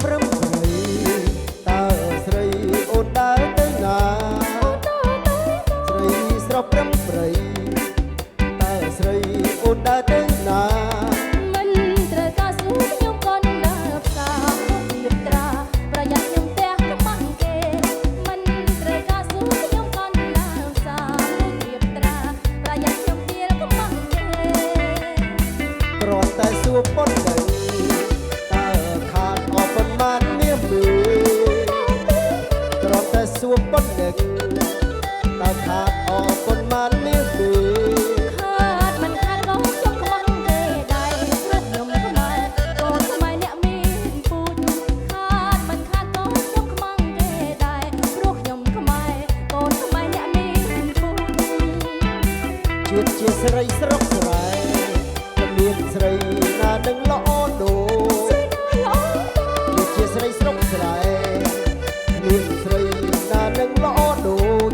ព្រំព្រៃតើស្រីអូនដើរទៅណាស្រីស្រស់ព្រំព្រៃតើស្រីអូនដើរទៅណាមិនត្រូវការសួរខ្ញុំក៏នឹងដើរផ្សារពីត្រាប្រយ័ត្នខ្ញុំផ្ទះខ្មាំងគេមិនត្រូវការសួរខ្ញុំក៏នឹងដើរផ្សារពីត្រាប្រយ័ត្នខ្ញុំផ្ទះខ្មាំងគេគ្រាន់តែសួរប៉ុណ្ណឹងតើខាតអស់ប៉ុន្មាននាមមើគ្រាន់តែសួរប៉ុណ្ណឹងតើខាតអស់ប៉ុន្មាននាមមើខាតមិនខាតក៏ខ្ញុំខ្មាំងគេដែរព្រោះខ្ញុំខ្មែរកូនខ្មែរអ្នកមានពូជខាតមិនខាតក៏ខ្ញុំខ្មាំងគេដែរព្រោះខ្ញុំខ្មែរកូនខ្មែរអ្នកមានពូជជាតិជាស្រីស្រុកស្រែគ្មានស្រីណានឹងល្អដូចជាតិជាស្រីស្រុកស្រែគ្មានស្រីណានឹងល្អដូច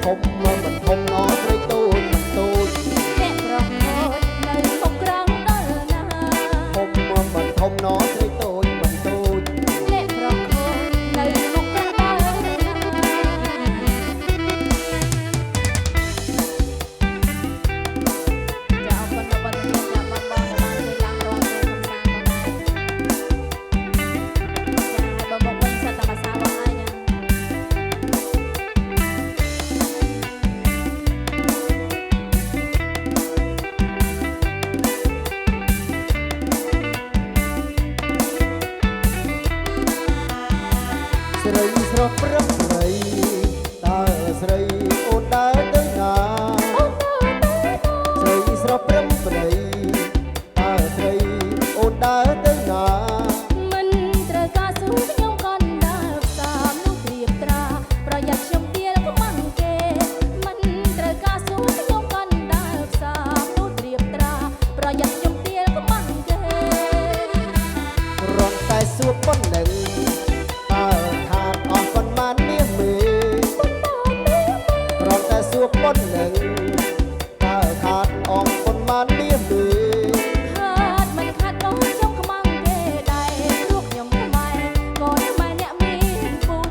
ធំមិនធំអស្រីតូចមិនតូចអ្នកប្រហូតនៅមុខក្រងដល់ណាធំមិនធំអស្រីតូចមិនតូចអ្នកប្រហូតនៅមុខក្រងដល់ណាจะเอาคนมาบนเตียงจากบ้านบ้านบ้านเลยล้างรองเท้าคำสางมาได้จะให้บำบัดคนสตาร์สาวให้เนี่ยស្រីស្រស់ព្រឹកព្រៃតើស្រីអូនដើរទៅណាស្រីស្រស់ព្រឹកព្រៃតើស្រីអូនដើរទៅណាមិនត្រូវការសួរខ្ញុំក៏ដើរផ្សារនោះត្រៀបត្រាប្រយ័ត្នខ្ញុំទៀលខ្មាំងគេមិនត្រូវការសួរខ្ញុំក៏ដើរផ្សារនោះត្រៀបត្រាប្រយ័ត្នខ្ញុំទៀលខ្មាំងគេរំតែសួរប៉ុណ្ណឹងតើខាតអស់ប៉ុន្មាននាមមេរំតែសួរប៉ុណ្ណឹងតើខាតអស់ប៉ុន្មាននាមមេខាតមិនខាតក៏ខ្ញុំខ្មាំងគេដែរព្រោះខ្ញុំខ្មែរកូនខ្មែរអ្នកមានពូជ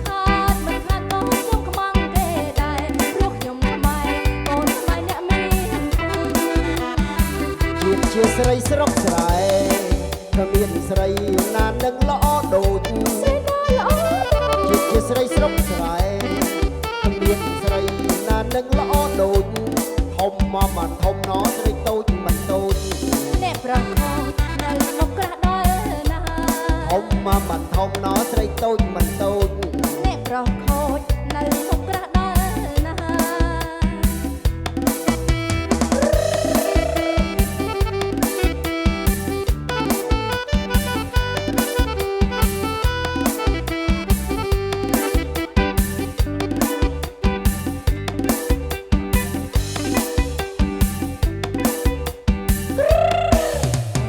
ខាតមិនខាតក៏ខ្ញុំខ្មាំងគេដែរព្រោះខ្ញុំខ្មែរកូនខ្មែរអ្នកមានពូជជាតិជាស្រីស្រុកស្រែគ្មានស្រីណានឹងល្អដូចជាតិជាស្រីស្រុកស្រែគ្មានស្រីណានឹងល្អដូចធំមិនធំណស្រីតូចមិនតូចអ្នកប្រហូតនៅមុខក្រះដល់ណាធំមិនធំណស្រីតូចមិនតូចអ្នកប្រហូតនៅមុខក្រះដល់ណា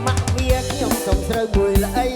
ម៉ាក់វាខ្ញុំសុំស្រូវមួយល្អី